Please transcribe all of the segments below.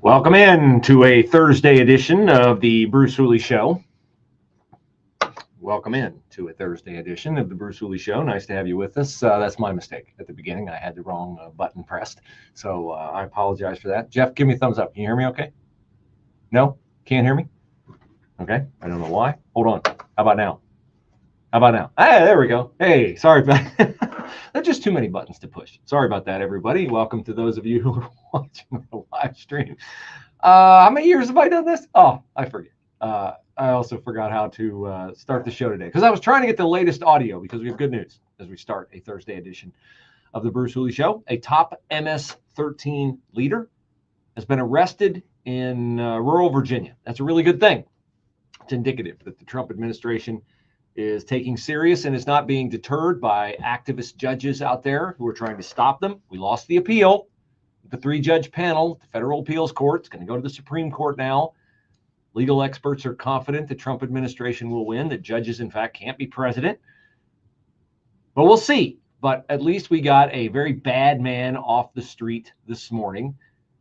Welcome in to a Thursday edition of the Bruce Hooley Show. Welcome in to a Thursday edition of the Bruce Hooley Show. Nice to have you with us. That's my mistake at the beginning. I had the wrong button pressed, so I apologize for that. Jeff, give me a thumbs up. Can you hear me okay? No? Can't hear me? Okay. I don't know why. Hold on. How about now? How about now? Hey, there we go. Hey, sorry about There's just too many buttons to push. Sorry about that, everybody. Welcome to those of you who are watching the live stream. How many years have I done this? Oh, I forget. I also forgot how to start the show today because I was trying to get the latest audio because we have good news as we start a Thursday edition of the Bruce Hooley Show. A top MS-13 leader has been arrested in rural Virginia. That's a really good thing. It's indicative that the Trump administration is taking serious and is not being deterred by activist judges out there who are trying to stop them. We lost the appeal. The 3-judge panel, the federal appeals court, it's going to go to the Supreme Court now. Legal experts are confident the Trump administration will win, that judges, in fact, can't be president. But we'll see. But at least we got a very bad man off the street this morning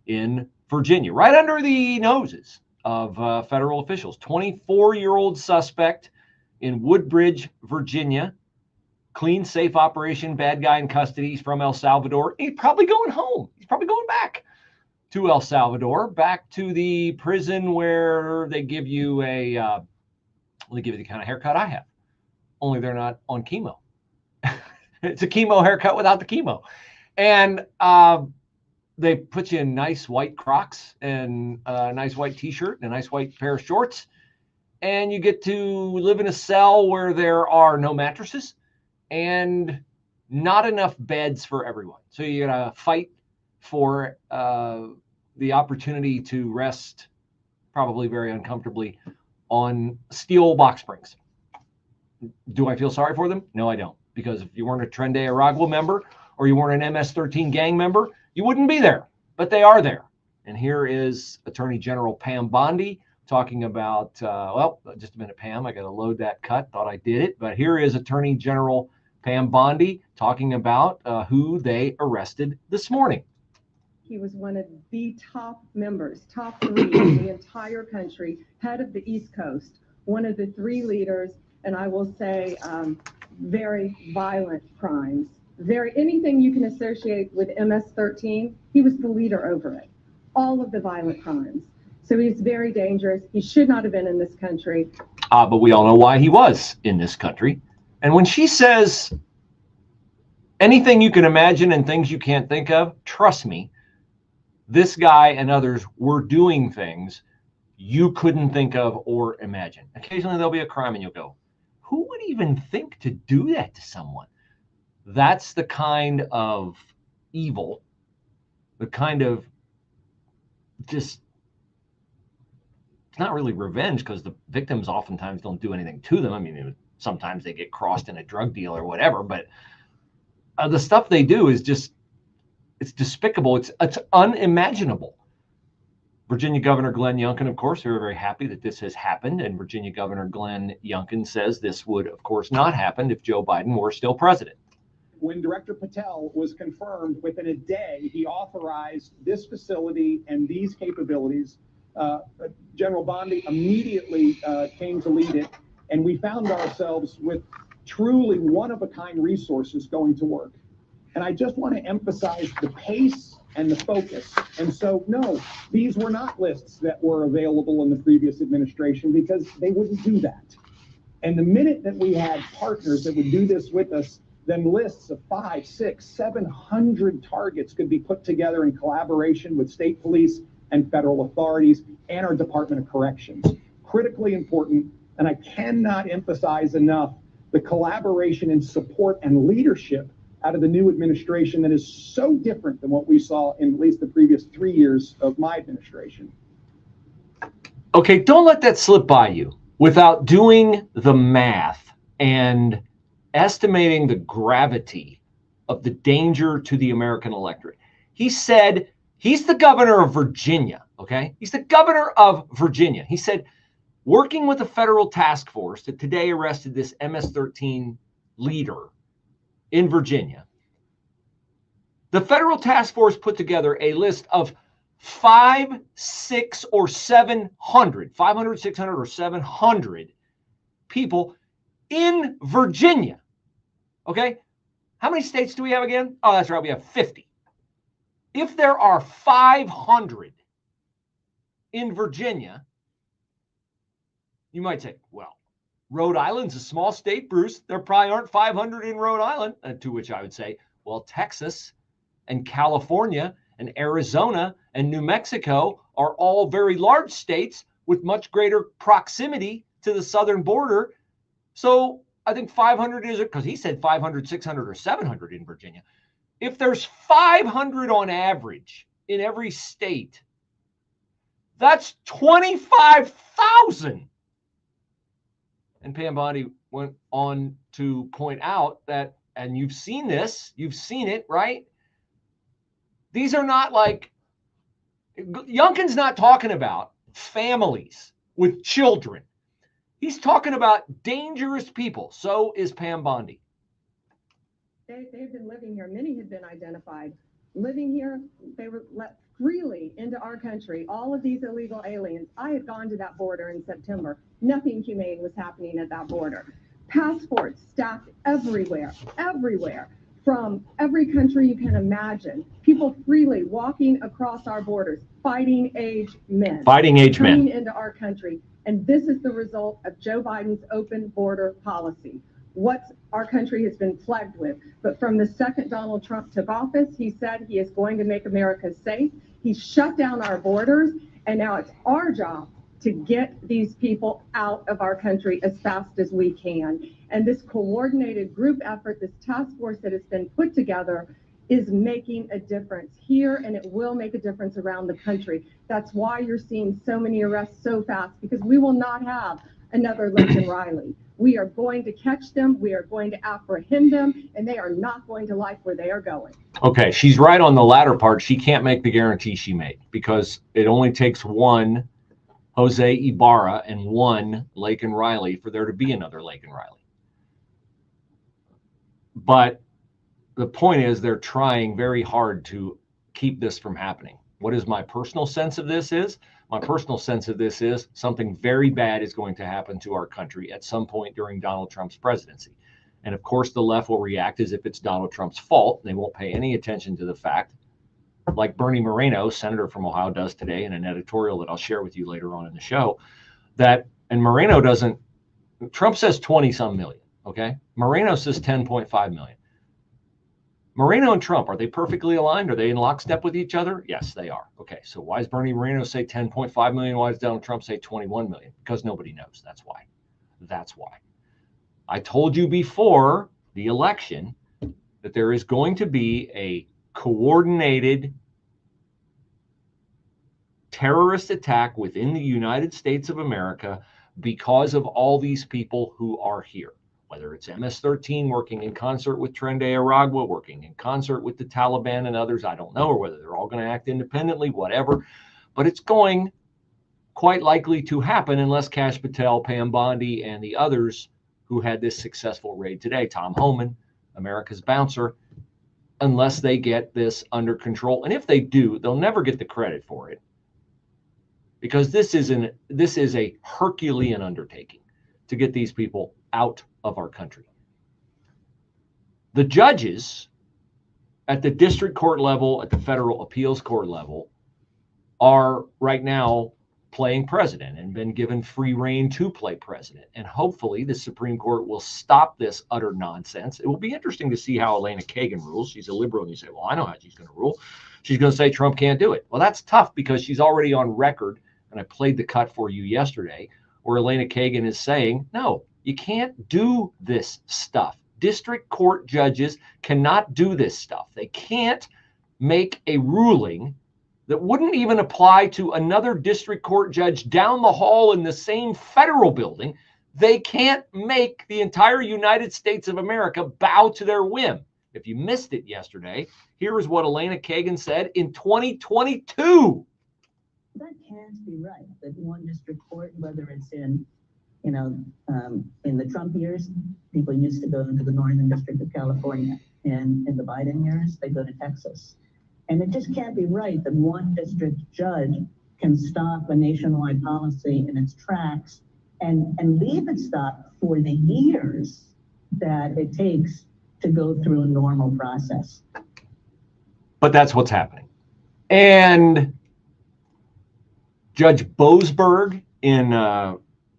in Virginia, right under the noses of federal officials. 24-year-old suspect in Woodbridge, Virginia. Clean, safe operation, bad guy in custody. He's from El Salvador. He's probably going home. He's probably going back to El Salvador, back to the prison where they give you the kind of haircut I have. Only they're not on chemo. It's a chemo haircut without the chemo. And they put you in nice white Crocs and a nice white t-shirt and a nice white pair of shorts. And you get to live in a cell where there are no mattresses and not enough beds for everyone. So you got to fight for the opportunity to rest, probably very uncomfortably, on steel box springs. Do I feel sorry for them? No, I don't. Because if you weren't a Trende Aragua member or you weren't an MS-13 gang member, you wouldn't be there. But they are there. And here is Attorney General Pam Bondi talking about, well, just a minute, Pam, I got to load that cut. Thought I did it. But here is Attorney General Pam Bondi talking about who they arrested this morning. He was one of the top members, top 3 in the entire country, head of the East Coast, one of the 3 leaders, and I will say very violent crimes. Anything you can associate with MS-13, he was the leader over it. All of the violent crimes. So he's very dangerous. He should not have been in this country. But we all know why he was in this country. And when she says anything you can imagine and things you can't think of, trust me, this guy and others were doing things you couldn't think of or imagine. Occasionally there'll be a crime and you'll go, who would even think to do that to someone? That's the kind of evil, the kind of just, it's not really revenge because the victims oftentimes don't do anything to them. I mean, sometimes they get crossed in a drug deal or whatever, but the stuff they do is just, it's despicable. It's unimaginable. Virginia Governor Glenn Youngkin, of course, we're very happy that this has happened. And Virginia Governor Glenn Youngkin says this would, of course, not happen if Joe Biden were still president. When Director Patel was confirmed, within a day, he authorized this facility and these capabilities. General Bondi immediately came to lead it, and we found ourselves with truly one-of-a-kind resources going to work. And I just want to emphasize the pace and the focus. And so, no, these were not lists that were available in the previous administration because they wouldn't do that. And the minute that we had partners that would do this with us, then lists of 500, 600, 700 targets could be put together in collaboration with state police and federal authorities and our Department of Corrections. Critically important, and I cannot emphasize enough the collaboration and support and leadership out of the new administration that is so different than what we saw in at least the previous 3 years of my administration. Okay, don't let that slip by you without doing the math and estimating the gravity of the danger to the American electorate. He said, he's the governor of Virginia, okay? He's the governor of Virginia. He said, working with a federal task force that today arrested this MS-13 leader in Virginia, the federal task force put together a list of 500, 600, or 700, 500, 600, or 700 people in Virginia. Okay? How many states do we have again? Oh, that's right. We have 50. If there are 500 in Virginia, you might say, well, Rhode Island's a small state, Bruce. There probably aren't 500 in Rhode Island. To which I would say, well, Texas and California and Arizona and New Mexico are all very large states with much greater proximity to the southern border. So I think 500 is it, because he said 500, 600, or 700 in Virginia. If there's 500 on average in every state, that's 25,000. And Pam Bondi went on to point out that, and you've seen this, you've seen it, right? These are not like, Youngkin's not talking about families with children. He's talking about dangerous people. So is Pam Bondi. They've been living here. Many have been identified. Living here, they were let freely into our country. All of these illegal aliens. I had gone to that border in September. Nothing humane was happening at that border. Passports stacked everywhere, everywhere, from every country you can imagine. People freely walking across our borders, fighting age men. Fighting age men. Coming into our country. And this is the result of Joe Biden's open border policy. What our country has been plagued with. But from the second Donald Trump took office, he said he is going to make America safe. He shut down our borders, and now it's our job to get these people out of our country as fast as we can. And this coordinated group effort, this task force that has been put together, is making a difference here, and it will make a difference around the country. That's why you're seeing so many arrests so fast, because we will not have another Lincoln Riley. We are going to catch them, we are going to apprehend them, and they are not going to like where they are going. Okay, she's right on the latter part. She can't make the guarantee she made, because it only takes one Jose Ibarra and one Lincoln Riley for there to be another Lincoln Riley. But the point is, they're trying very hard to keep this from happening. What is my personal sense of this is? My personal sense of this is something very bad is going to happen to our country at some point during Donald Trump's presidency. And of course, the left will react as if it's Donald Trump's fault. They won't pay any attention to the fact, like Bernie Moreno, senator from Ohio, does today in an editorial that I'll share with you later on in the show, that, and Moreno doesn't, Trump says 20 some million, okay? Moreno says 10.5 million. Moreno and Trump, are they perfectly aligned? Are they in lockstep with each other? Yes, they are. Okay, so why does Bernie Moreno say 10.5 million? Why does Donald Trump say 21 million? Because nobody knows. That's why. That's why. I told you before the election that there is going to be a coordinated terrorist attack within the United States of America because of all these people who are here. Whether it's MS-13 working in concert with Tren de Aragua, working in concert with the Taliban and others, I don't know, or whether they're all going to act independently, whatever. But it's going quite likely to happen unless Kash Patel, Pam Bondi, and the others who had this successful raid today, Tom Homan, America's bouncer, unless they get this under control. And if they do, they'll never get the credit for it, because this is a Herculean undertaking to get these people out of our country. The judges at the district court level, at the federal appeals court level, are right now playing president and been given free rein to play president. And hopefully the Supreme Court will stop this utter nonsense. It will be interesting to see how Elena Kagan rules. She's a liberal, and you say, well, I know how she's going to rule. She's going to say Trump can't do it. Well, that's tough, because she's already on record, and I played the cut for you yesterday, where Elena Kagan is saying, no, you can't do this stuff. District court judges cannot do this stuff. They can't make a ruling that wouldn't even apply to another district court judge down the hall in the same federal building. They can't make the entire United States of America bow to their whim. If you missed it yesterday, here is what Elena Kagan said in 2022. That can't be right. That one district court, whether it's in the Trump years, people used to go into the Northern District of California, and in the Biden years, they go to Texas. And it just can't be right that one district judge can stop a nationwide policy in its tracks and leave it stopped for the years that it takes to go through a normal process. But that's what's happening. And Judge Boasberg in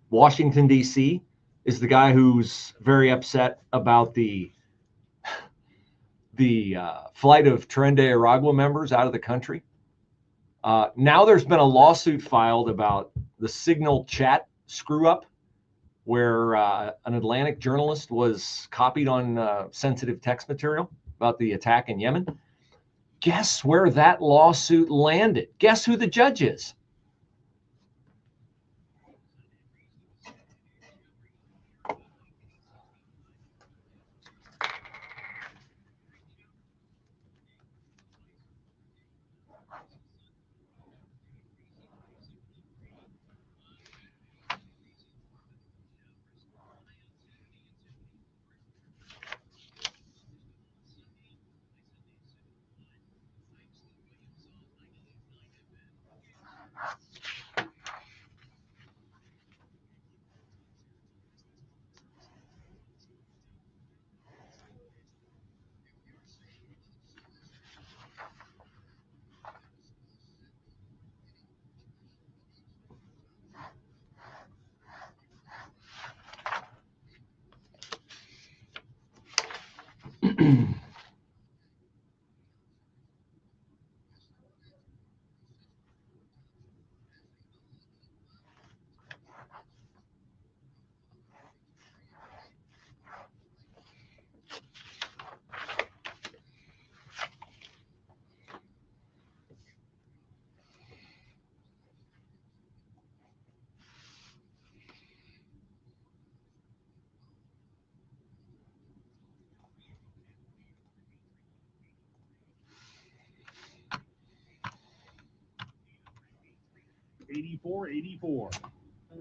Washington, D.C. is the guy who's very upset about the flight of Tren de Aragua members out of the country. Now there's been a lawsuit filed about the Signal chat screw-up, where an Atlantic journalist was copied on sensitive text material about the attack in Yemen. Guess where that lawsuit landed? Guess who the judge is?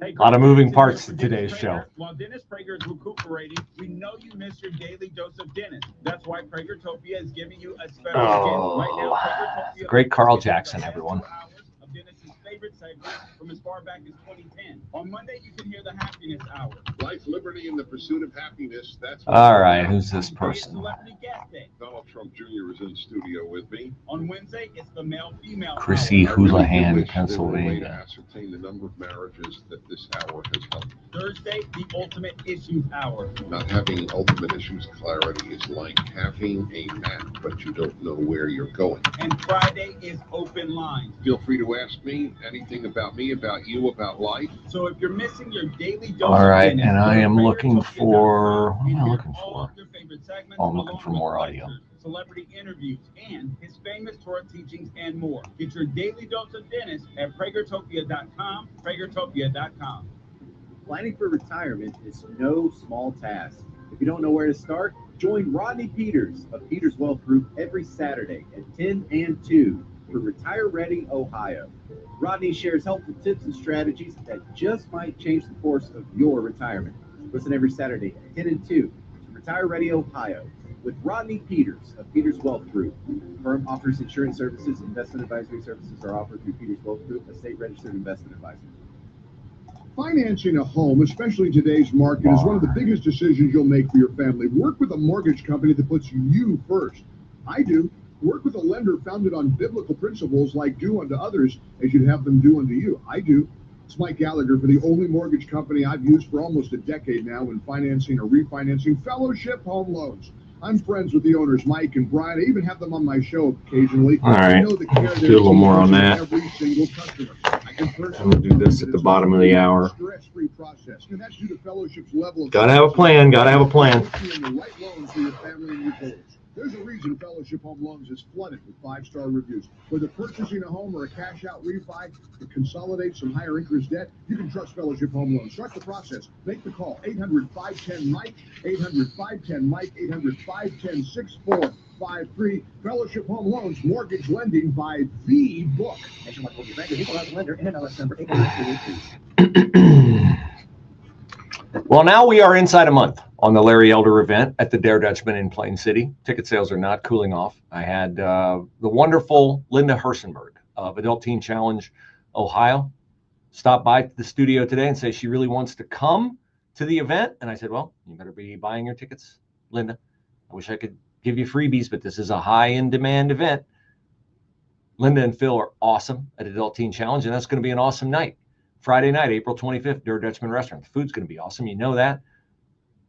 Hey, A lot of moving parts to today's show. While Dennis Prager is recuperating, we know you miss your daily dose of Dennis. That's why Pragertopia is giving you a special gift. Right now, Pragertopia Great Carl Jackson, everyone. Of Dennis's favorite segment from as far back as 2010. On Monday, you can hear the Happiness Hour. Life, liberty, and the pursuit of happiness. That's All right, who's this person? Celebrity guest day. Donald Trump Jr. is in studio with me. On Wednesday, it's the male-female Chrissy hour. Houlihan, Way to Pennsylvania. ascertain the number of marriages that this hour has helped. Thursday, the Ultimate Issues Hour. Not having ultimate issues clarity is like having a map, but you don't know where you're going. And Friday is Open Lines. Feel free to ask me anything about me, about you, about life. So if you're missing your daily dose All right, of Dennis, and I am looking for, Pragertopia.com what am I and looking hear all for? of your favorite segments, Oh, I'm looking along for with more audio. lectures, celebrity interviews, and his famous Torah teachings and more. Get your daily dose of Dennis at Pragertopia.com, Pragertopia.com. Planning for retirement is no small task. If you don't know where to start, join Rodney Peters of Peters Wealth Group every Saturday at 10 and 2 for Retire Ready Ohio. Rodney shares helpful tips and strategies that just might change the course of your retirement. Listen every Saturday at 10 and 2 to Retire Ready Ohio with Rodney Peters of Peters Wealth Group. The firm offers insurance services. Investment advisory services are offered through Peters Wealth Group, a state-registered investment advisor. Financing a home, especially in today's market, is one of the biggest decisions you'll make for your family. Work with a mortgage company that puts you first. I do. Work with a lender founded on biblical principles like do unto others as you'd have them do unto you. I do. It's Mike Gallagher for the only mortgage company I've used for almost a decade now in financing or refinancing fellowship home loans. I'm friends with the owners, Mike and Brian. I even have them on my show occasionally. All right. I know the care Let's do a little more on that. Every single customer. I'm gonna do this at the bottom of the hour. Stress-free process. And that's due to Fellowship's level of Gotta have a plan, gotta have a plan. the right loans for your family and your goals. There's a reason Fellowship Home Loans is flooded with 5-star reviews. Whether purchasing a home or a cash-out refi to consolidate some higher interest debt, you can trust Fellowship Home Loans. Start the process. Make the call. 800-510-MIKE, 800-510-MIKE, 800-510-6453. Fellowship Home Loans, mortgage lending by the book. Nationwide Mortgage Banker, equal housing lender, NMLS number 89383. Well, now we are inside a month. on the Larry Elder event at the Dare Dutchman in Plain City. Ticket sales are not cooling off. I had the wonderful Linda Hersenberg of Adult Teen Challenge Ohio stop by the studio today and say she really wants to come to the event. And I said, well, you better be buying your tickets, Linda. I wish I could give you freebies, but this is a high in demand event. Linda and Phil are awesome at Adult Teen Challenge, and that's going to be an awesome night. Friday night, April 25th, Dare Dutchman Restaurant. The food's going to be awesome. You know that.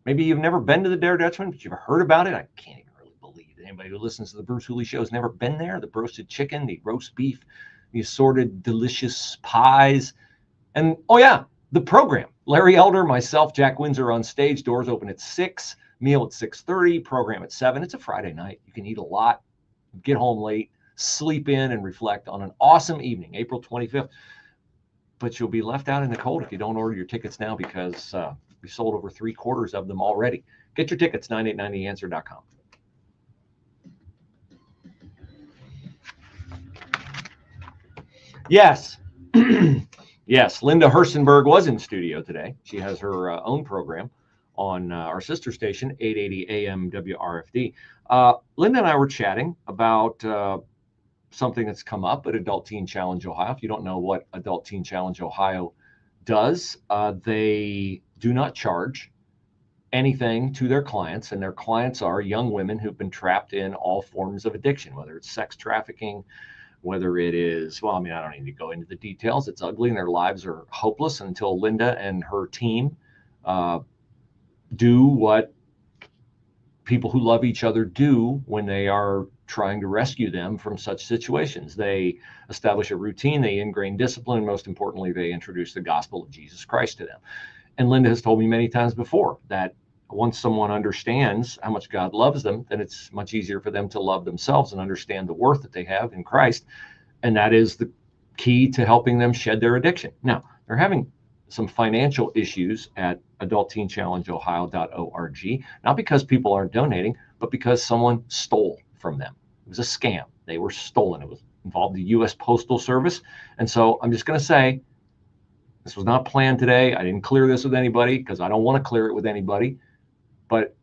Maybe you've never been to the Dare Dutchman, but you've heard about it. I can't even really believe that anybody who listens to the Bruce Hooley Show has never been there. The roasted chicken, the roast beef, the assorted delicious pies. And, oh, yeah, the program. Larry Elder, myself, Jack Windsor on stage. Doors open at 6, meal at 6:30, program at 7. It's a Friday night. You can eat a lot, get home late, sleep in, and reflect on an awesome evening, April 25th. But you'll be left out in the cold if you don't order your tickets now, because we sold over 3/4 of them already. Get your tickets, 989theanswer.com. Yes. Yes, Linda Hersenberg was in studio today. She has her own program on our sister station, 880 AM WRFD. Linda and I were chatting about something that's come up at Adult Teen Challenge Ohio. If you don't know what Adult Teen Challenge Ohio does, they do not charge anything to their clients, and their clients are young women who've been trapped in all forms of addiction, whether it's sex trafficking, whether it is, well, I mean, I don't need to go into the details. It's ugly and their lives are hopeless until Linda and her team do what people who love each other do when they are trying to rescue them from such situations. They establish a routine, they ingrain discipline, and most importantly, they introduce the gospel of Jesus Christ to them. And Linda has told me many times before that once someone understands how much God loves them, then it's much easier for them to love themselves and understand the worth that they have in Christ. And that is the key to helping them shed their addiction. Now, they're having some financial issues at adultteenchallengeohio.org, not because people aren't donating, but because someone stole from them. It was a scam. They were stolen. It was involved the U.S. Postal Service. And so I'm just going to say, this was not planned today. I didn't clear this with anybody because I don't want to clear it with anybody. But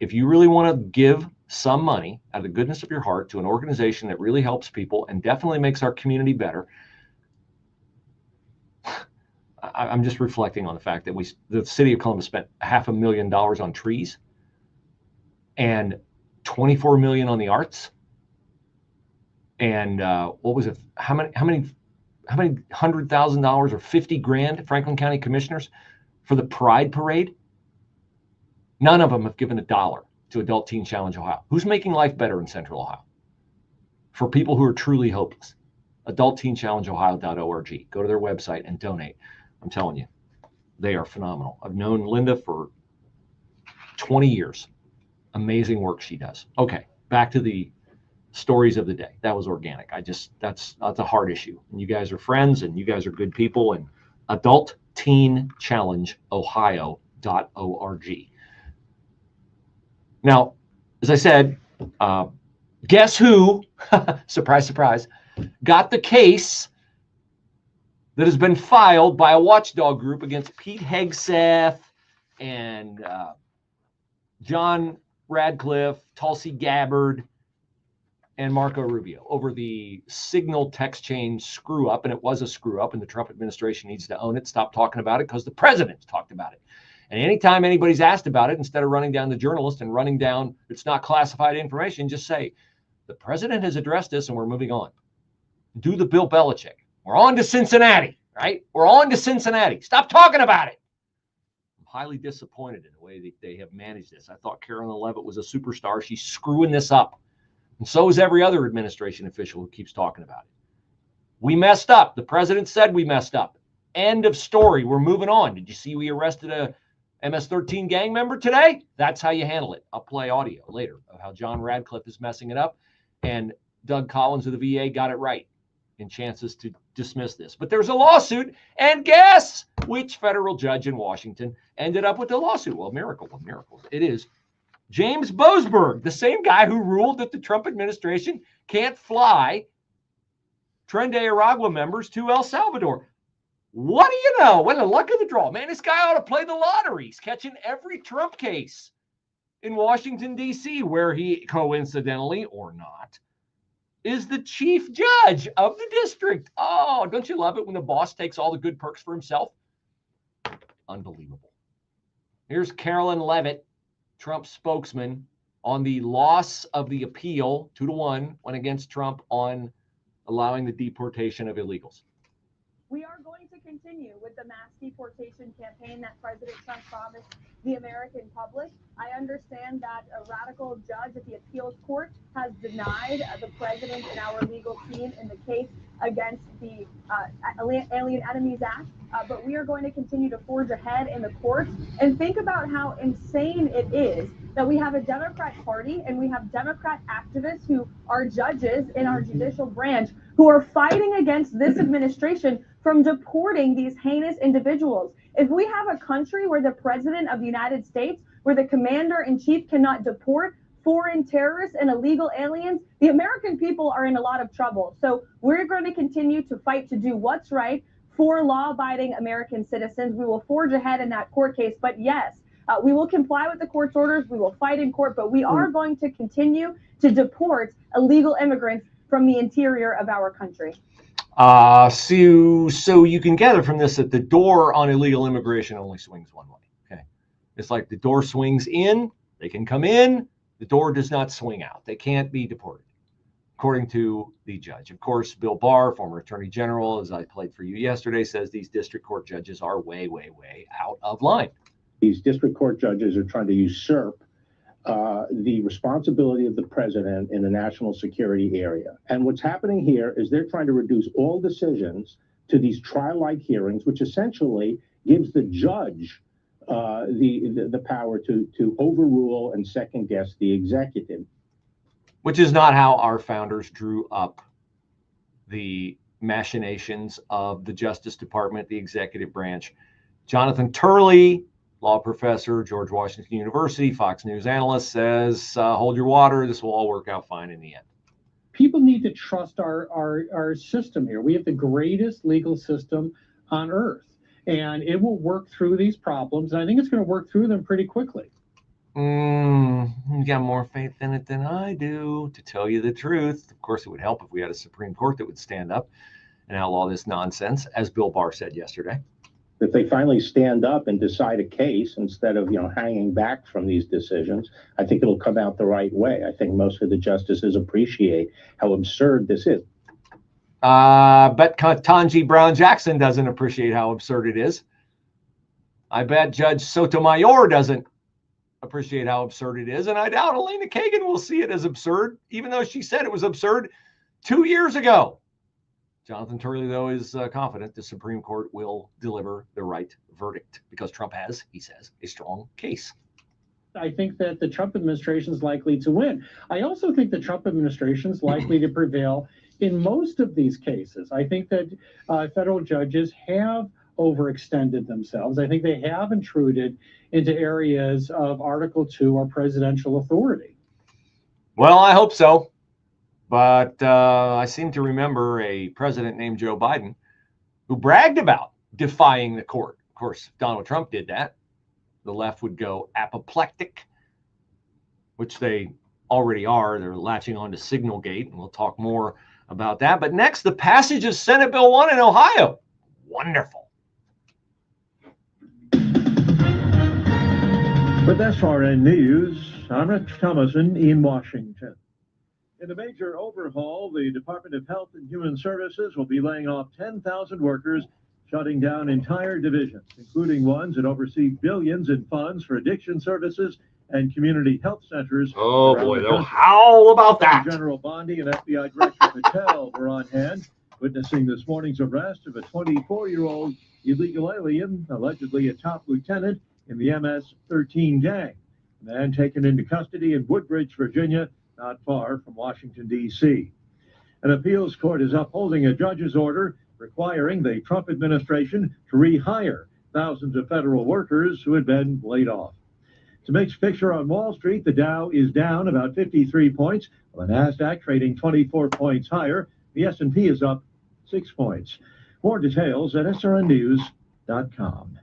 if you really want to give some money out of the goodness of your heart to an organization that really helps people and definitely makes our community better, I'm just reflecting on the fact that the city of Columbus spent $500,000 on trees and $24 million on the arts. And what was it? How many $100,000 or 50 grand Franklin County commissioners for the Pride Parade? None of them have given $1 to Adult Teen Challenge Ohio. Who's making life better in Central Ohio for people who are truly hopeless? AdultTeenChallengeOhio.org. Go to their website and donate. I'm telling you, they are phenomenal. I've known Linda for 20 years. Amazing work she does. Okay, back to the stories of the day. That was organic. That's a hard issue. And you guys are friends and you guys are good people. And AdultTeenChallengeOhio.org. Now, as I said, guess who, surprise, surprise, got the case that has been filed by a watchdog group against Pete Hegseth and John Radcliffe, Tulsi Gabbard, and Marco Rubio over the Signal text chain screw up. And it was a screw up, and the Trump administration needs to own it. Stop talking about it because the president's talked about it. And anytime anybody's asked about it, instead of running down the journalist and running down it's not classified information, just say, the president has addressed this and we're moving on. Do the Bill Belichick. We're on to Cincinnati, right? We're on to Cincinnati. Stop talking about it. I'm highly disappointed in the way that they have managed this. I thought Carolyn Leavitt was a superstar. She's screwing this up. And so is every other administration official who keeps talking about it. We messed up. The president said we messed up. End of story. We're moving on. Did you see we arrested a MS-13 gang member today? That's how you handle it. I'll play audio later of how John Radcliffe is messing it up and Doug Collins of the VA got it right in chances to dismiss this. But there's a lawsuit, and guess which federal judge in Washington ended up with the lawsuit? Well, miracle of miracles. It is James Boasberg, the same guy who ruled that the Trump administration can't fly Tren de Aragua members to El Salvador. What do you know? What the luck of the draw. Man, this guy ought to play the lottery. He's catching every Trump case in Washington, D.C., where he, coincidentally or not, is the chief judge of the district. Oh, don't you love it when the boss takes all the good perks for himself? Unbelievable. Here's Carolyn Leavitt, Trump's spokesman, on the loss of the appeal, 2-1, went against Trump on allowing the deportation of illegals. We are going to continue with the mass deportation campaign that President Trump promised the American public. I understand that a radical judge at the appeals court has denied the president and our legal team in the case against the Alien Enemies Act, but we are going to continue to forge ahead in the courts. And think about how insane it is that we have a Democrat Party and we have Democrat activists who are judges in our judicial branch who are fighting against this administration from deporting these heinous individuals. If we have a country where the president of the United States, where the commander-in-chief cannot deport foreign terrorists and illegal aliens, the American people are in a lot of trouble. So we're going to continue to fight to do what's right for law-abiding American citizens. We will forge ahead in that court case. But yes, we will comply with the court's orders. We will fight in court, but we are going to continue to deport illegal immigrants from the interior of our country. So you can gather from this that the door on illegal immigration only swings one way. Okay, it's like the door swings in, they can come in. The door does not swing out. They can't be deported, according to the judge. Of course, Bill Barr, former Attorney General, as I played for you yesterday, says these district court judges are way, way, way out of line. These district court judges are trying to usurp the responsibility of the president in the national security area. And what's happening here is they're trying to reduce all decisions to these trial-like hearings, which essentially gives the judge the power to overrule and second-guess the executive. Which is not how our founders drew up the machinations of the Justice Department, the executive branch. Jonathan Turley, law professor, George Washington University, Fox News analyst, says, hold your water. This will all work out fine in the end. People need to trust our system here. We have the greatest legal system on earth, and it will work through these problems. And I think it's going to work through them pretty quickly. You got more faith in it than I do, to tell you the truth. Of course, it would help if we had a Supreme Court that would stand up and outlaw this nonsense, as Bill Barr said yesterday. If they finally stand up and decide a case instead of, hanging back from these decisions, I think it'll come out the right way. I think most of the justices appreciate how absurd this is. Bet Ketanji Brown Jackson doesn't appreciate how absurd it is. I bet Judge Sotomayor doesn't appreciate how absurd it is. And I doubt Elena Kagan will see it as absurd, even though she said it was absurd 2 years ago. Jonathan Turley, though, is confident the Supreme Court will deliver the right verdict because Trump has, he says, a strong case. I think that the Trump administration is likely to win. I also think the Trump administration is likely to prevail in most of these cases. I think that federal judges have overextended themselves. I think they have intruded into areas of Article 2 or presidential authority. Well, I hope so. But I seem to remember a president named Joe Biden who bragged about defying the court. Of course, if Donald Trump did that, the left would go apoplectic, which they already are. They're latching on to Signalgate, and we'll talk more about that. But next, the passage of Senate Bill 1 in Ohio. Wonderful. With SRN News, I'm Rich Thomason in Washington. In a major overhaul, the Department of Health and Human Services will be laying off 10,000 workers, shutting down entire divisions, including ones that oversee billions in funds for addiction services and community health centers. Oh boy, they'll howl about that. General Bondi and FBI Director Patel were on hand, witnessing this morning's arrest of a 24-year-old illegal alien, allegedly a top lieutenant in the MS-13 gang. The man taken into custody in Woodbridge, Virginia, not far from Washington, D.C. An appeals court is upholding a judge's order requiring the Trump administration to rehire thousands of federal workers who had been laid off. It's a mixed picture on Wall Street. The Dow is down about 53 points, while the NASDAQ trading 24 points higher. The S&P is up 6 points. More details at srnnews.com.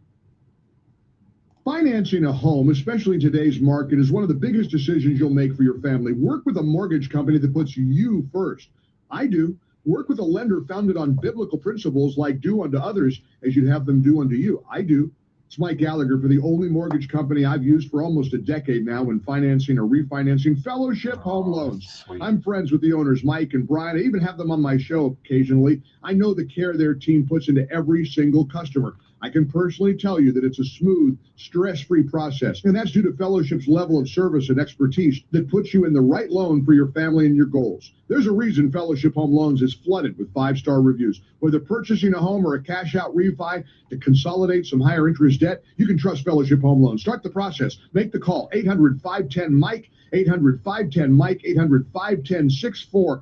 Financing a home, especially in today's market, is one of the biggest decisions you'll make for your family. Work with a mortgage company that puts you first. I do. Work with a lender founded on biblical principles like do unto others as you'd have them do unto you. I do. It's Mike Gallagher for the only mortgage company I've used for almost a decade now when financing or refinancing Fellowship Home Loans. Sweet. I'm friends with the owners, Mike and Brian. I even have them on my show occasionally. I know the care their team puts into every single customer. I can personally tell you that it's a smooth, stress-free process, and that's due to Fellowship's level of service and expertise that puts you in the right loan for your family and your goals. There's a reason Fellowship Home Loans is flooded with 5-star reviews. Whether purchasing a home or a cash-out refi to consolidate some higher interest debt, you can trust Fellowship Home Loans. Start the process. Make the call. 800-510-MIKE, 800-510-MIKE, 800-510-6453.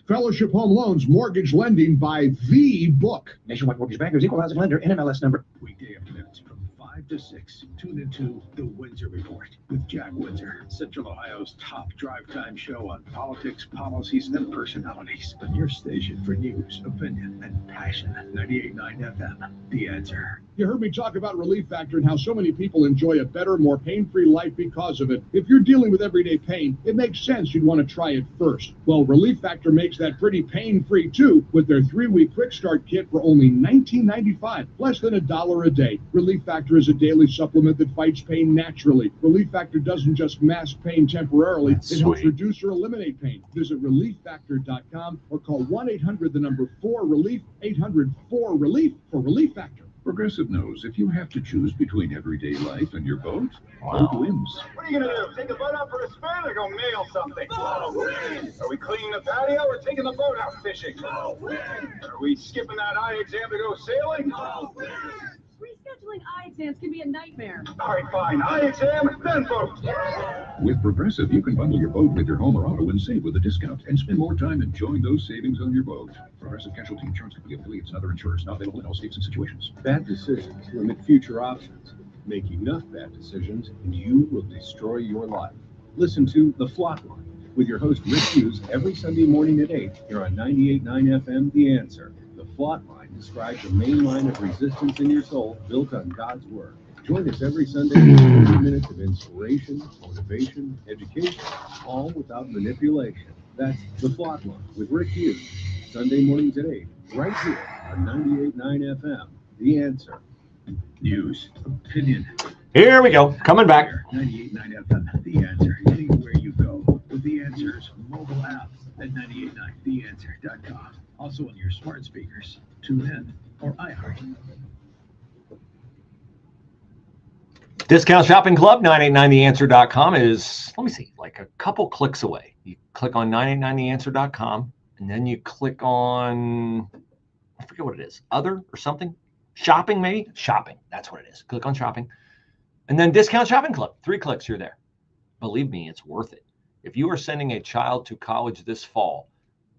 Fellowship Home Loans, mortgage lending by the book. Nationwide Mortgage Bankers, Equal Housing Lender, NMLS number. Weekday afternoons from 5 to 6. Tune into The Windsor Report with Jack Windsor, Central Ohio's top drive time show on politics, policies, and personalities. On your station for news, opinion, and passion. 98.9 FM, The Answer. You heard me talk about Relief Factor and how so many people enjoy a better, more pain-free life because of it. If you're dealing with everyday pain, it makes sense you'd want to try it first. Well, Relief Factor makes that pretty pain-free too with their 3-week quick start kit for only $19.95, less than $1 a day. Relief Factor is a daily supplement that fights pain naturally. Relief Factor doesn't just mask pain temporarily, it helps reduce or eliminate pain. Visit relieffactor.com or call 1-800-4-RELIEF, 800-4-RELIEF for Relief Factor. Progressive knows if you have to choose between everyday life and your boat, boat wins. What are you going to do? Take the boat out for a spin or go mail something? Are we cleaning the patio or taking the boat out fishing? Are we skipping that eye exam to go sailing? Rescheduling eye exams can be a nightmare. All right, fine. Eye exam, then boat. With Progressive, you can bundle your boat with your home or auto and save with a discount and spend more time enjoying those savings on your boat. Progressive Casualty Insurance Company affiliates and other insurers not available in all states and situations. Bad decisions limit future options. Make enough bad decisions and you will destroy your life. Listen to The Flop Line with your host Rick Hughes every Sunday morning at 8 here on 98.9 FM, The Answer. The Flop Line describes the main line of resistance in your soul built on God's Word. Join us every Sunday for 30 minutes of inspiration, motivation, education, all without manipulation. That's The Flop Line with Rick Hughes, Sunday mornings at 8, right here on 98.9 FM, The Answer. News, opinion. Here we go. Coming back. 98.9 FM, The Answer. Anywhere you go with The Answer's mobile app at 98.9theanswer.com. Also on your smart speakers, TuneIn, or iHeart. Discount Shopping Club, 989theanswer.com is, let me see, like a couple clicks away. You click on 989theanswer.com, and then you click on, I forget what it is, other or something? Shopping, maybe? Shopping, that's what it is. Click on shopping. And then Discount Shopping Club, 3 clicks, you're there. Believe me, it's worth it. If you are sending a child to college this fall,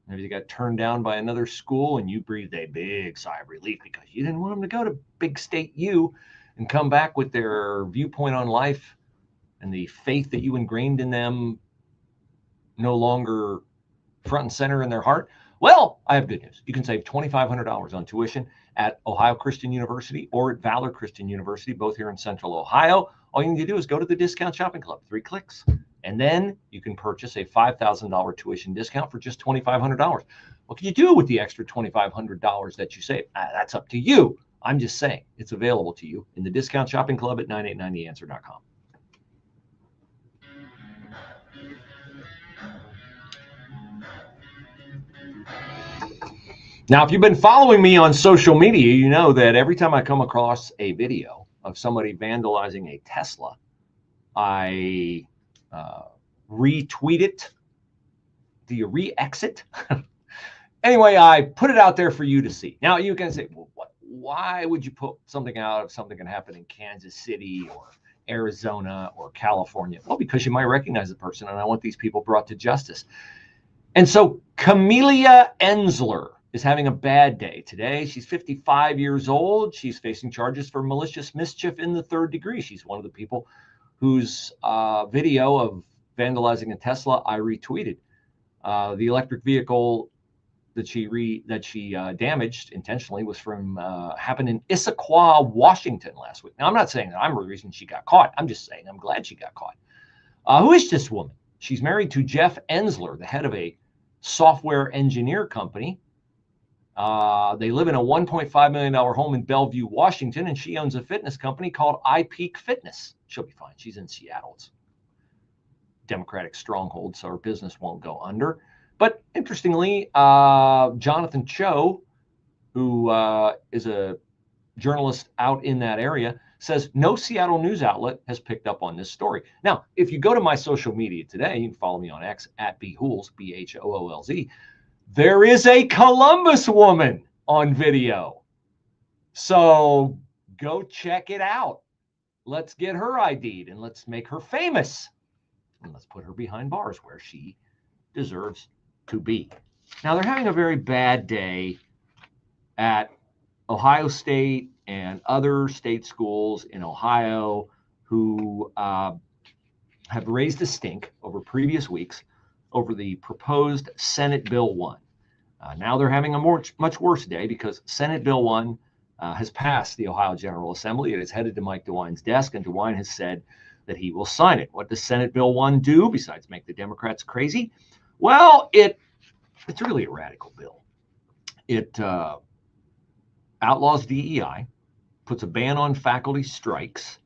maybe they got turned down by another school and you breathed a big sigh of relief because you didn't want them to go to big state U and come back with their viewpoint on life and the faith that you ingrained in them no longer front and center in their heart. Well, I have good news. You can save $2,500 on tuition at Ohio Christian University or at Valor Christian University, both here in Central Ohio. All you need to do is go to the Discount Shopping Club, 3 clicks. And then you can purchase a $5,000 tuition discount for just $2,500. What can you do with the extra $2,500 that you save? That's up to you. I'm just saying it's available to you in the Discount Shopping Club at 989theanswer.com. Now, if you've been following me on social media, you know that every time I come across a video of somebody vandalizing a Tesla, I retweet it. Do you re-exit? Anyway, I put it out there for you to see. Now you can say, well, why would you put something out if something can happen in Kansas City or Arizona or California? Well, because you might recognize the person, and I want these people brought to justice. And so Camelia Ensler is having a bad day today. She's 55 years old. She's facing charges for malicious mischief in the 3rd degree. She's one of the people whose video of vandalizing a Tesla I retweeted. The electric vehicle that she damaged intentionally was from happened in Issaquah, Washington last week. Now, I'm not saying that I'm the reason she got caught. I'm just saying I'm glad she got caught. Who is this woman? She's married to Jeff Ensler, the head of a software engineer company. They live in a $1.5 million home in Bellevue, Washington, and she owns a fitness company called iPeak Fitness. She'll be fine. She's in Seattle. It's Democratic stronghold, so her business won't go under. But interestingly, Jonathan Cho, who is a journalist out in that area, says no Seattle news outlet has picked up on this story. Now, if you go to my social media today, you can follow me on X at @bhoolz, BHOOLZ. There is a Columbus woman on video. So go check it out. Let's get her ID'd and let's make her famous. And let's put her behind bars where she deserves to be. Now, they're having a very bad day at Ohio State and other state schools in Ohio who have raised a stink over previous weeks over the proposed Senate Bill 1. Now they're having a much worse day because Senate Bill 1 has passed the Ohio General Assembly. It is headed to Mike DeWine's desk, and DeWine has said that he will sign it. What does Senate Bill 1 do besides make the Democrats crazy? Well, it's really a radical bill. It outlaws DEI, puts a ban on faculty strikes.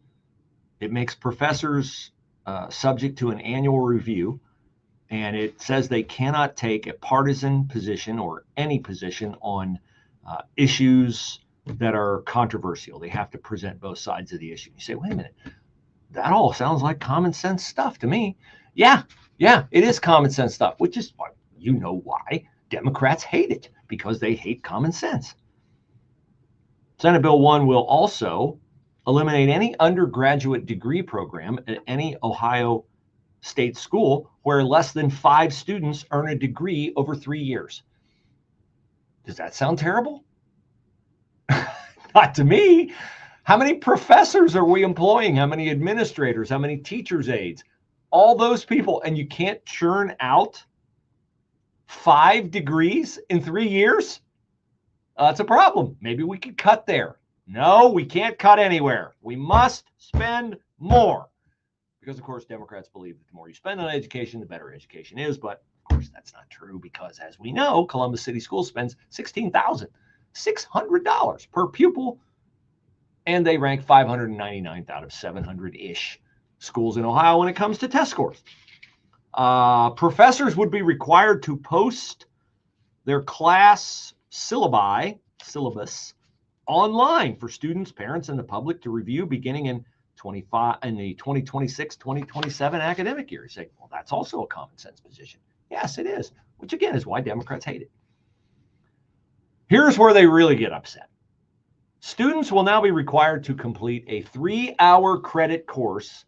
It makes professors subject to an annual review, and it says they cannot take a partisan position or any position on issues that are controversial. They have to present both sides of the issue. You say, wait a minute, that all sounds like common sense stuff to me. Yeah, it is common sense stuff, which is, you know why Democrats hate it, because they hate common sense. Senate Bill 1 will also eliminate any undergraduate degree program at any Ohio state school where less than 5 students earn a degree over 3 years. Does that sound terrible? Not to me. How many professors are we employing? How many administrators? How many teachers' aides? All those people, and you can't churn out 5 degrees in 3 years? That's a problem. Maybe we could cut there. No, we can't cut anywhere. We must spend more. Because, of course, Democrats believe that the more you spend on education, the better education is. But, of course, that's not true because, as we know, Columbus City Schools spends $16,600 per pupil, and they rank 599th out of 700-ish schools in Ohio when it comes to test scores. Professors would be required to post their class syllabus online for students, parents, and the public to review beginning in the 2026-2027 academic year. You say, well, that's also a common sense position. Yes, it is, which again is why Democrats hate it. Here's where they really get upset. Students will now be required to complete a 3-hour credit course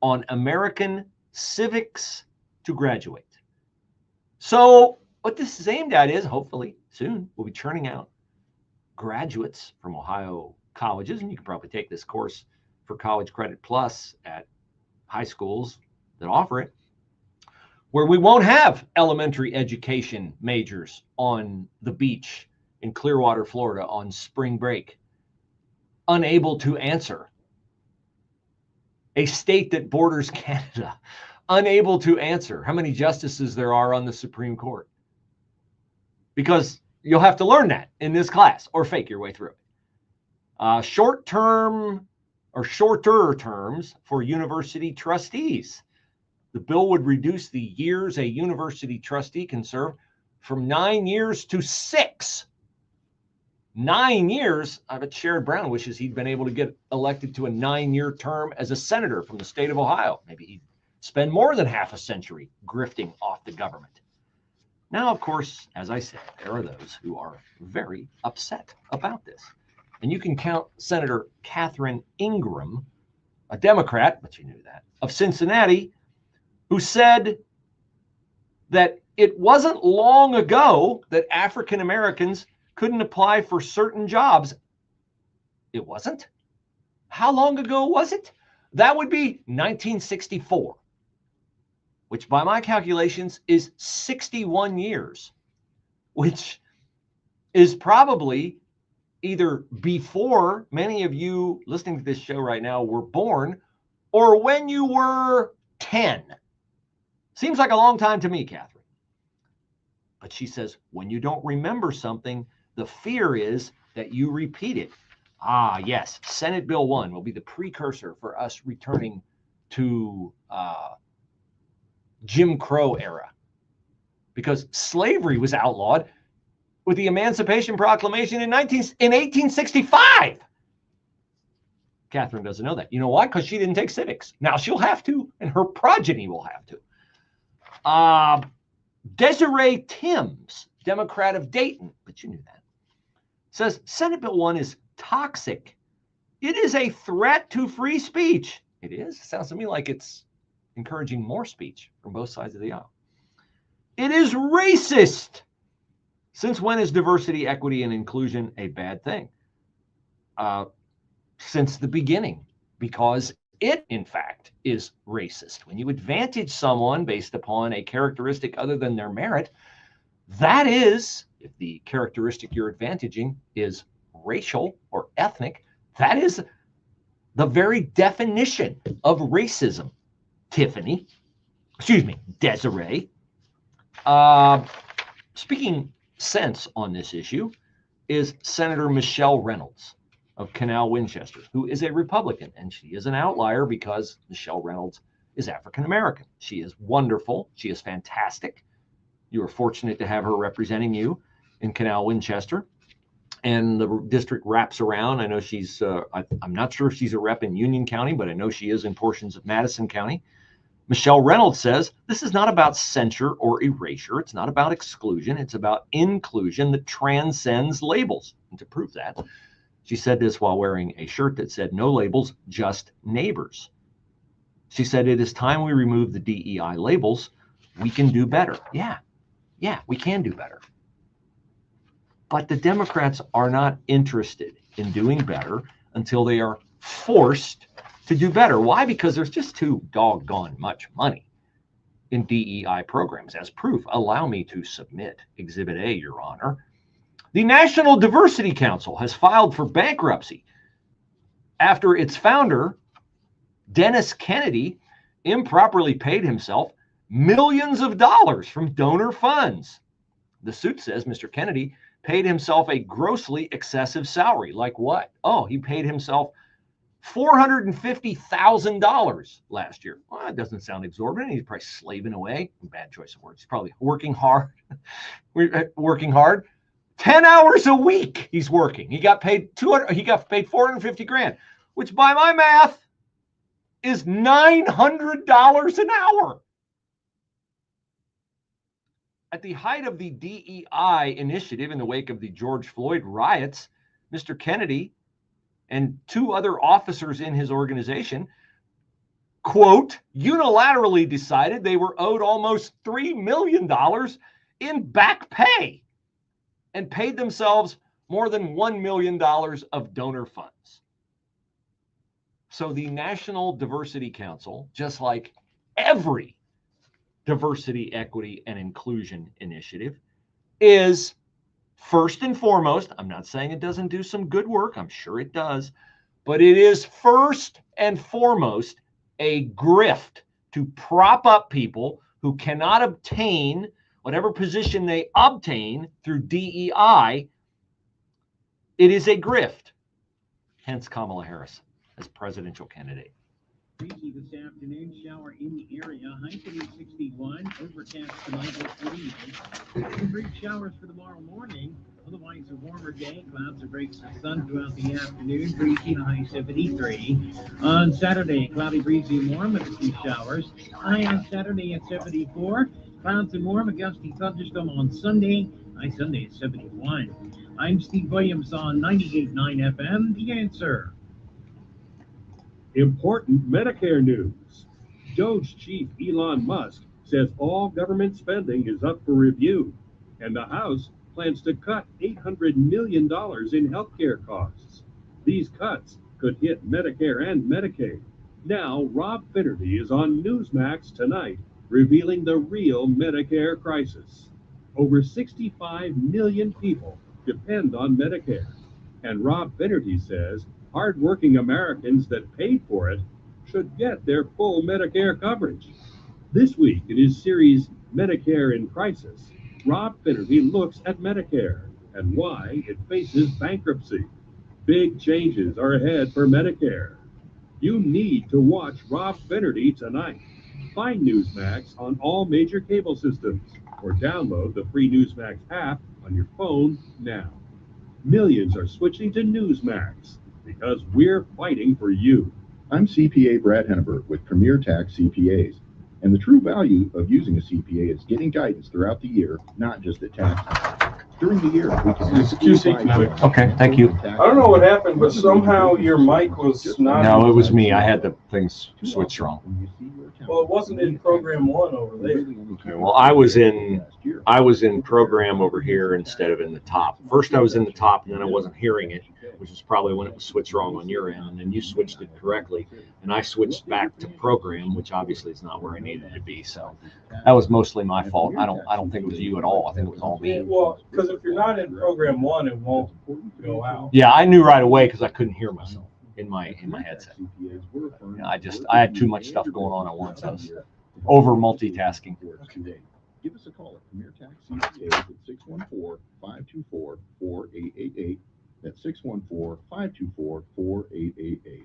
on American civics to graduate. So what this is aimed at is, hopefully soon, we'll be churning out graduates from Ohio colleges, and you can probably take this course for College Credit Plus at high schools that offer it, where we won't have elementary education majors on the beach in Clearwater, Florida on spring break, unable to answer. A state that borders Canada, unable to answer how many justices there are on the Supreme Court. Because you'll have to learn that in this class or fake your way through it. Short-term or shorter terms for university trustees. The bill would reduce the years a university trustee can serve from 9 years to 6. 9 years. I bet Sherrod Brown wishes he'd been able to get elected to a 9-year term as a senator from the state of Ohio. Maybe he'd spend more than half a century grifting off the government. Now, of course, as I said, there are those who are very upset about this. And you can count Senator Catherine Ingram, a Democrat, but you knew that, of Cincinnati, who said that it wasn't long ago that African Americans couldn't apply for certain jobs. It wasn't? How long ago was it? That would be 1964, which by my calculations is 61 years. which is probably either before many of you listening to this show right now were born, or when you were 10. Seems like a long time to me, Catherine. But she says, when you don't remember something, the fear is that you repeat it. Ah, yes, Senate Bill 1 will be the precursor for us returning to Jim Crow era, because slavery was outlawed with the Emancipation Proclamation in 1865. Catherine doesn't know that. You know why? Because she didn't take civics. Now she'll have to, and her progeny will have to. Desiree Timms, Democrat of Dayton, but you knew that, says Senate Bill 1 is toxic. It is a threat to free speech. It is? Sounds to me like it's encouraging more speech from both sides of the aisle. It is racist. Since when is diversity, equity, and inclusion a bad thing? Since the beginning, because it, in fact, is racist. When you advantage someone based upon a characteristic other than their merit, that is, if the characteristic you're advantaging is racial or ethnic, that is the very definition of racism. Desiree. Speaking sense on this issue is Senator Michelle Reynolds of Canal Winchester, who is a Republican, and she is an outlier because Michelle Reynolds is African American. She is wonderful. She is fantastic. You are fortunate to have her representing you in Canal Winchester. And the district wraps around. I know she's, I'm not sure if she's a rep in Union County, but I know she is in portions of Madison County. Michelle Reynolds says, this is not about censure or erasure. It's not about exclusion. It's about inclusion that transcends labels. And to prove that, she said this while wearing a shirt that said, no labels, just neighbors. She said, it is time we remove the DEI labels. We can do better. Yeah, we can do better. But the Democrats are not interested in doing better until they are forced to do better. Why? Because there's just too doggone much money in DEI programs. As proof, allow me to submit Exhibit A, Your Honor. The National Diversity Council has filed for bankruptcy after its founder, Dennis Kennedy, improperly paid himself millions of dollars from donor funds. The suit says Mr. Kennedy paid himself a grossly excessive salary. Like what? Oh, he paid himself $450,000 last year. Well, that doesn't sound exorbitant. He's probably slaving away. Bad choice of words. He's probably working hard. 10 hours a week he's working. He got paid $450,000, which by my math is $900 an hour. At the height of the DEI initiative in the wake of the George Floyd riots, Mr. Kennedy and two other officers in his organization, quote, unilaterally decided they were owed almost $3 million in back pay and paid themselves more than $1 million of donor funds. So the National Diversity Council, just like every diversity, equity, and inclusion initiative, is first and foremost, I'm not saying it doesn't do some good work, I'm sure it does, but it is first and foremost a grift to prop up people who cannot obtain whatever position they obtain through DEI. It is a grift. Hence Kamala Harris as presidential candidate. Breezy this afternoon, shower in the area, high today 61, overcast tonight with 48. Brief showers for tomorrow morning, otherwise a warmer day, clouds or breaks of sun throughout the afternoon, breezy and high 73. On Saturday, cloudy, breezy, and warm with a few showers, high on Saturday at 74, clouds and warm, a gusty thunderstorm on Sunday, high Sunday at 71. I'm Steve Williams on 98.9 FM, The Answer. Important Medicare news. Doge chief Elon Musk says all government spending is up for review, and the House plans to cut $800 million in healthcare costs. These cuts could hit Medicare and Medicaid. Now, Rob Finnerty is on Newsmax tonight, revealing the real Medicare crisis. over 65 million people depend on Medicare. And Rob Finnerty says hardworking Americans that paid for it should get their full Medicare coverage. This week in his series Medicare in Crisis, Rob Finnerty looks at Medicare and why it faces bankruptcy. Big changes are ahead for Medicare. You need to watch Rob Finnerty tonight. Find Newsmax on all major cable systems or download the free Newsmax app on your phone now. Millions are switching to Newsmax because we're fighting for you. I'm CPA Brad Henneberg with Premier Tax CPAs. And the true value of using a CPA is getting guidance throughout the year, not just at tax time. During the year, we can It's QC Kinetic. Okay, thank you. I don't know what happened, but somehow your mic was not. No, it was me. I had the things switched wrong. Well, it wasn't in program 1 over there. Okay, well, I was in program over here instead of in the top. First I was in the top and then I wasn't hearing it, which is probably when it was switched wrong on your end, and then you switched it correctly, and I switched back to program, which obviously is not where I needed to be. So that was mostly my fault. I don't think it was you at all. I think it was all me. Well, because if you're not in program 1, it won't go out. Yeah, I knew right away because I couldn't hear myself in my headset. You know, I had too much stuff going on at once. I was over multitasking. Give us a call at Premier Tax CPAs at 614-524-4888. That's 614-524-4888.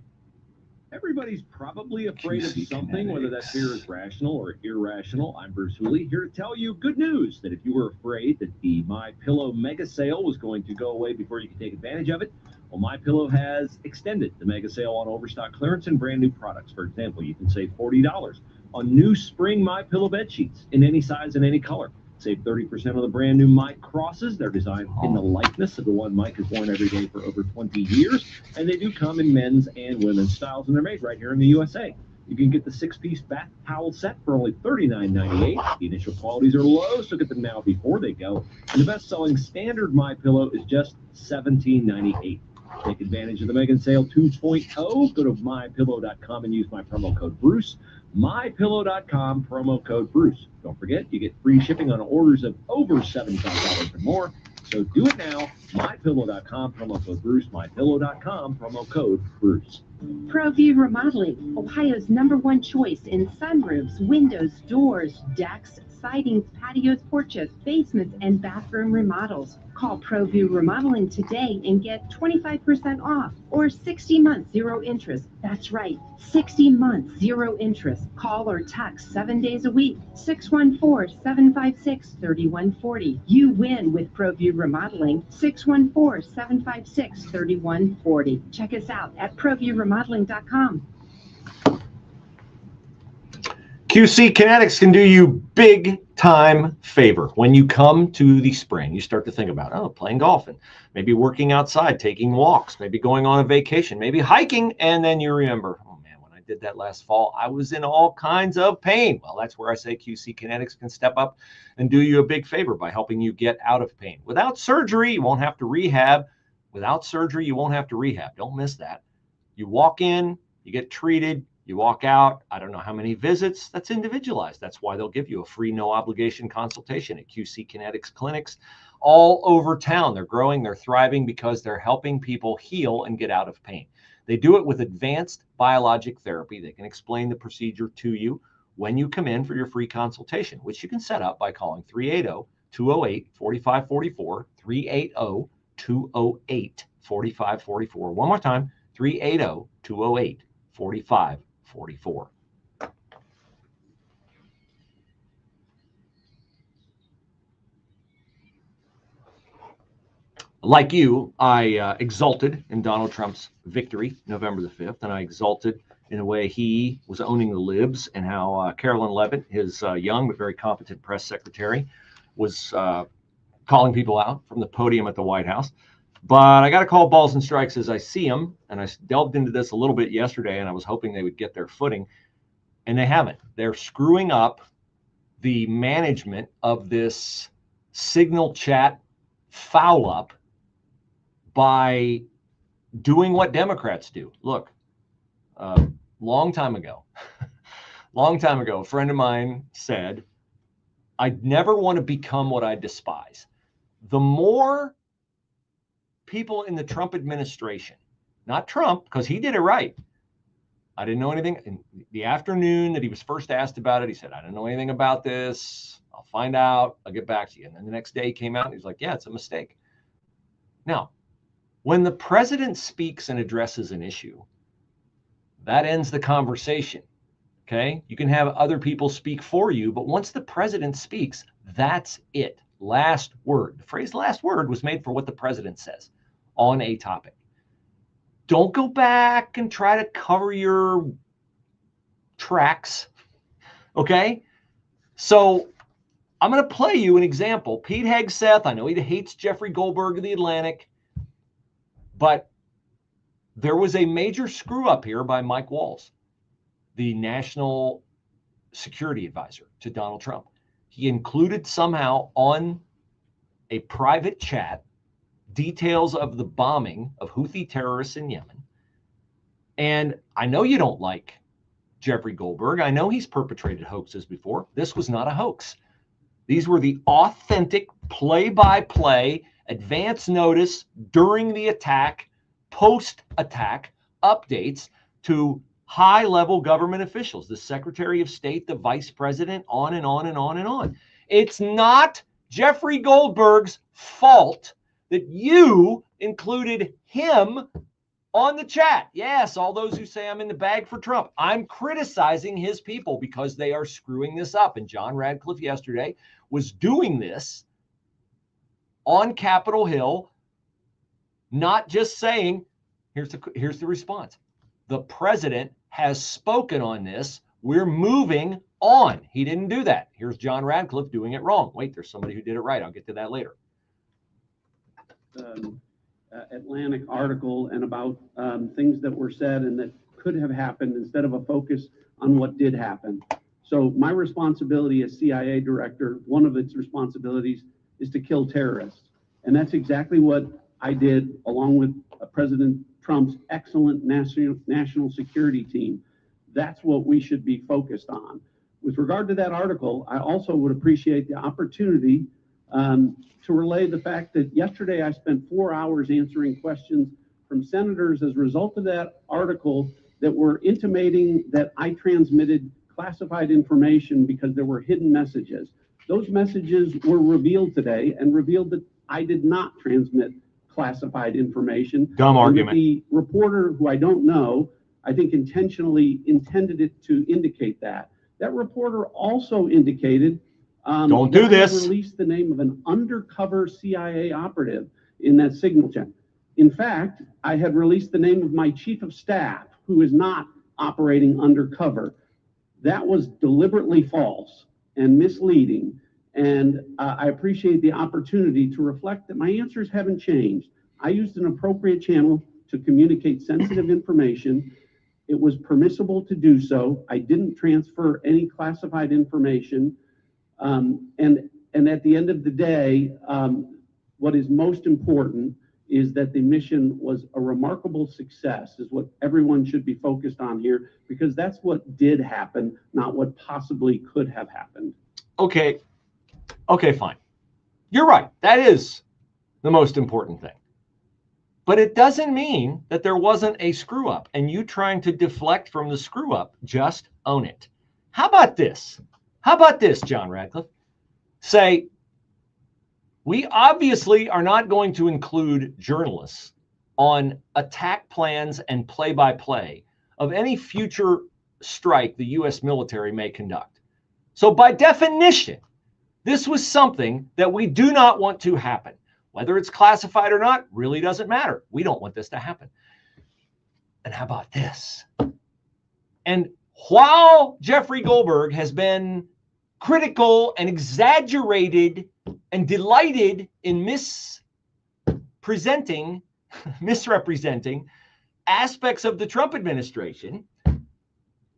Everybody's probably afraid of something, whether that fear is rational or irrational. I'm Bruce Hooley, here to tell you good news that if you were afraid that the MyPillow mega sale was going to go away before you could take advantage of it, well, MyPillow has extended the mega sale on overstock clearance and brand new products. For example, you can save $40 on new spring MyPillow bed sheets in any size and any color. Save 30% on the brand new Mike crosses. They're designed in the likeness of the one Mike has worn every day for over 20 years. And they do come in men's and women's styles, and they're made right here in the USA. You can get the 6-piece bath towel set for only $39.98. The initial qualities are low, so get them now before they go. And the best-selling standard MyPillow is just $17.98. Take advantage of the Mega Sale 2.0. Go to MyPillow.com and use my promo code Bruce. MyPillow.com, promo code Bruce. Don't forget, you get free shipping on orders of over $75 or more. So do it now. MyPillow.com, promo code Bruce. MyPillow.com, promo code Bruce. ProView Remodeling, Ohio's #1 choice in sunroofs, windows, doors, decks, sidings, patios, porches, basements, and bathroom remodels. Call ProView Remodeling today and get 25% off or 60 months, 0 interest. That's right, 60 months, 0 interest. Call or text 7 days a week, 614-756-3140. You win with ProView Remodeling, 614-756-3140. Check us out at ProViewRemodeling.com. QC Kinetics can do you big time favor. When you come to the spring, you start to think about, playing golf and maybe working outside, taking walks, maybe going on a vacation, maybe hiking. And then you remember, oh man, when I did that last fall, I was in all kinds of pain. Well, that's where I say QC Kinetics can step up and do you a big favor by helping you get out of pain. Without surgery, you won't have to rehab. Without surgery, you won't have to rehab. Don't miss that. You walk in, you get treated, you walk out. I don't know how many visits. That's individualized. That's why they'll give you a free, no obligation consultation at QC Kinetics clinics all over town. They're growing, they're thriving because they're helping people heal and get out of pain. They do it with advanced biologic therapy. They can explain the procedure to you when you come in for your free consultation, which you can set up by calling 380-208-4544, 380-208-4544. One more time, 380-208-4544. Like you, I exulted in Donald Trump's victory November the 5th, and I exulted in the way he was owning the libs and how Carolyn Leavitt, his young but very competent press secretary, was calling people out from the podium at the White House. But I got to call balls and strikes as I see them, and I delved into this a little bit yesterday, and I was hoping they would get their footing, and they haven't. They're screwing up the management of this signal chat foul up by doing what Democrats do. Look, long time ago, a friend of mine said, I never want to become what I despise. The more people in the Trump administration, not Trump, because he did it right. I didn't know anything. In the afternoon that he was first asked about it, he said, I don't know anything about this. I'll find out. I'll get back to you. And then the next day he came out and he's like, yeah, it's a mistake. Now, when the president speaks and addresses an issue, that ends the conversation. Okay? You can have other people speak for you, but once the president speaks, that's it. Last word. The phrase last word was made for what the president says on a topic. Don't go back and try to cover your tracks. Okay? So I'm going to play you an example. Pete Hegseth, I know he hates Jeffrey Goldberg of The Atlantic, but there was a major screw up here by Mike Walls, the national security advisor to Donald Trump. He included somehow on a private chat details of the bombing of Houthi terrorists in Yemen. And I know you don't like Jeffrey Goldberg. I know he's perpetrated hoaxes before. This was not a hoax. These were the authentic play-by-play, advance notice during the attack, post-attack updates to high-level government officials, the Secretary of State, the Vice President, on and on and on and on. It's not Jeffrey Goldberg's fault that you included him on the chat. Yes, all those who say I'm in the bag for Trump. I'm criticizing his people because they are screwing this up. And John Radcliffe yesterday was doing this on Capitol Hill, not just saying, here's the response. The president has spoken on this. We're moving on. He didn't do that. Here's John Radcliffe doing it wrong. Wait, there's somebody who did it right. I'll get to that later. Atlantic article and about things that were said and that could have happened instead of a focus on what did happen. So my responsibility as CIA director, one of its responsibilities is to kill terrorists. And that's exactly what I did along with President Trump's excellent national security team. That's what we should be focused on. With regard to that article, I also would appreciate the opportunity to relay the fact that yesterday I spent 4 hours answering questions from senators as a result of that article that were intimating that I transmitted classified information because there were hidden messages. Those messages were revealed today and revealed that I did not transmit classified information. Dumb argument. The reporter, who I don't know, I think intentionally intended it to indicate that. That reporter also indicated don't do this. Released the name of an undercover CIA operative in that signal chain. In fact, I had released the name of my chief of staff, who is not operating undercover. That was deliberately false and misleading. And I appreciate the opportunity to reflect that my answers haven't changed. I used an appropriate channel to communicate sensitive information. It was permissible to do so. I didn't transfer any classified information. And at the end of the day, what is most important is that the mission was a remarkable success, is what everyone should be focused on here, because that's what did happen, not what possibly could have happened. Okay, fine. You're right. That is the most important thing. But it doesn't mean that there wasn't a screw up, and you trying to deflect from the screw up, just own it. How about this? How about this, John Radcliffe? Say, we obviously are not going to include journalists on attack plans and play-by-play of any future strike the U.S. military may conduct. So by definition, this was something that we do not want to happen. Whether it's classified or not really doesn't matter. We don't want this to happen. And how about this? And while Jeffrey Goldberg has been critical and exaggerated and delighted in misrepresenting aspects of the Trump administration,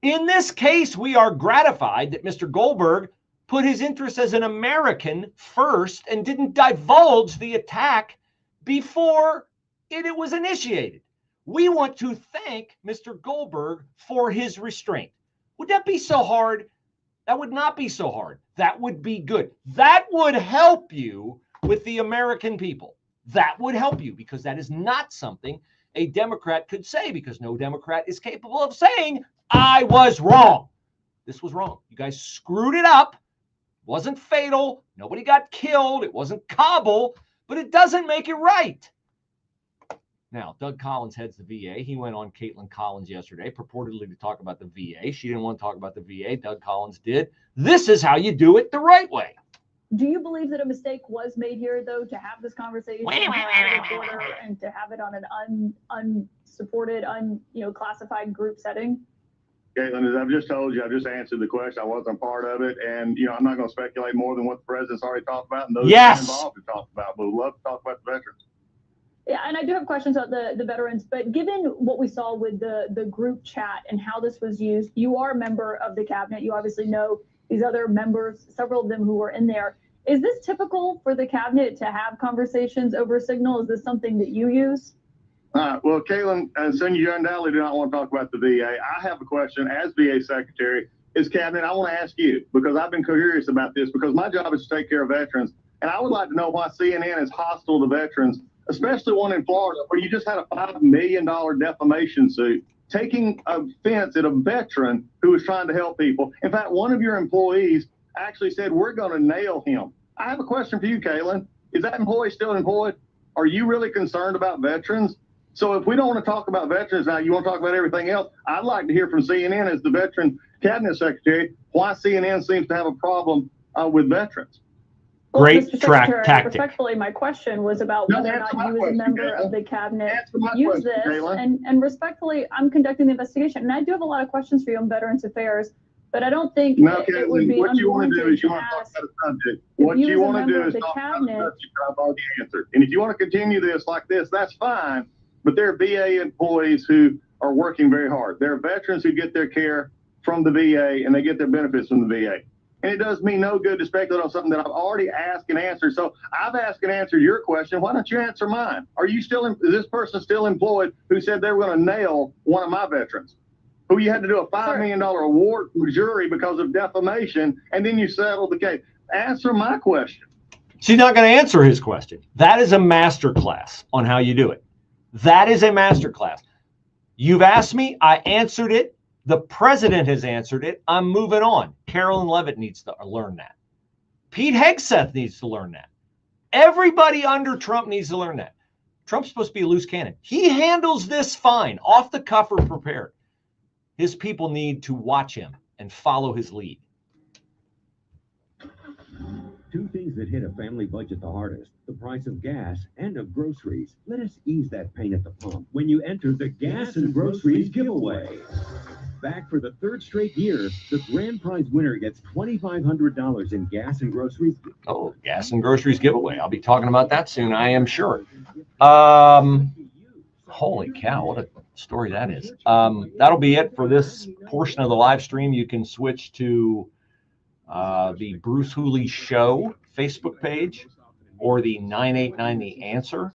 in this case, we are gratified that Mr. Goldberg put his interests as an American first and didn't divulge the attack before it was initiated. We want to thank Mr. Goldberg for his restraint. Would that be so hard That would not be so hard. That would be good. That would help you with the American people. That would help you, because that is not something a Democrat could say, because no Democrat is capable of saying, I was wrong. This was wrong. You guys screwed it up. It wasn't fatal. Nobody got killed. It wasn't Kabul, but it doesn't make it right. Now, Doug Collins heads the VA. He went on Caitlin Collins yesterday, purportedly to talk about the VA. She didn't want to talk about the VA. Doug Collins did. This is how you do it the right way. Do you believe that a mistake was made here, though, to have this conversation and to have it on an unsupported, classified group setting? Caitlin, as I've just told you, I've just answered the question. I wasn't part of it, and I'm not going to speculate more than what the president's already talked about and those involved have talked about. But we'd love to talk about the veterans. Yeah, and I do have questions about the veterans, but given what we saw with the group chat and how this was used, you are a member of the cabinet. You obviously know these other members, several of them who were in there. Is this typical for the cabinet to have conversations over Signal? Is this something that you use? Well, Caitlin, you undoubtedly do not want to talk about the VA. I have a question as VA Secretary. As cabinet, I want to ask you, because I've been curious about this, because my job is to take care of veterans, and I would like to know why CNN is hostile to veterans, especially one in Florida, where you just had a $5 million defamation suit taking offense at a veteran who was trying to help people. In fact, one of your employees actually said, we're going to nail him. I have a question for you, Caitlin. Is that employee still employed? Are you really concerned about veterans? So if we don't want to talk about veterans now, you want to talk about everything else, I'd like to hear from CNN as the veteran cabinet secretary, why CNN seems to have a problem with veterans. Great Mr. track Secretary, tactic. Respectfully, my question was about whether or not you as a member of the cabinet use this. And respectfully, I'm conducting the investigation. And I do have a lot of questions for you on Veterans Affairs, but I don't think it would be what you want to do is you unwarranted want to talk to about a subject. if What you you as a want to member do of is the talk about a cabinet- subject I've already answered. And if you want to continue this like this, that's fine. But there are VA employees who are working very hard. There are veterans who get their care from the VA and they get their benefits from the VA. And it does me no good to speculate on something that I've already asked and answered. So I've asked and answered your question. Why don't you answer mine? Are you still, is this person still employed who said they were going to nail one of my veterans? Who you had to do a $5 million award to a jury because of defamation, and then you settled the case. Answer my question. She's not going to answer his question. That is a master class on how you do it. That is a master class. You've asked me, I answered it. The president has answered it. I'm moving on. Carolyn Levitt needs to learn that. Pete Hegseth needs to learn that. Everybody under Trump needs to learn that. Trump's supposed to be a loose cannon. He handles this fine, off the cuff or prepared. His people need to watch him and follow his lead. Two things that hit a family budget the hardest: the price of gas and of groceries. Let us ease that pain at the pump when you enter the Gas and Groceries giveaway. Back for the third straight year, the grand prize winner gets $2,500 in gas and groceries. Oh, Gas and Groceries giveaway. I'll be talking about that soon, I am sure. Holy cow, what a story that is. That'll be it for this portion of the live stream. You can switch to the Bruce Hooley Show Facebook page or the 989 The Answer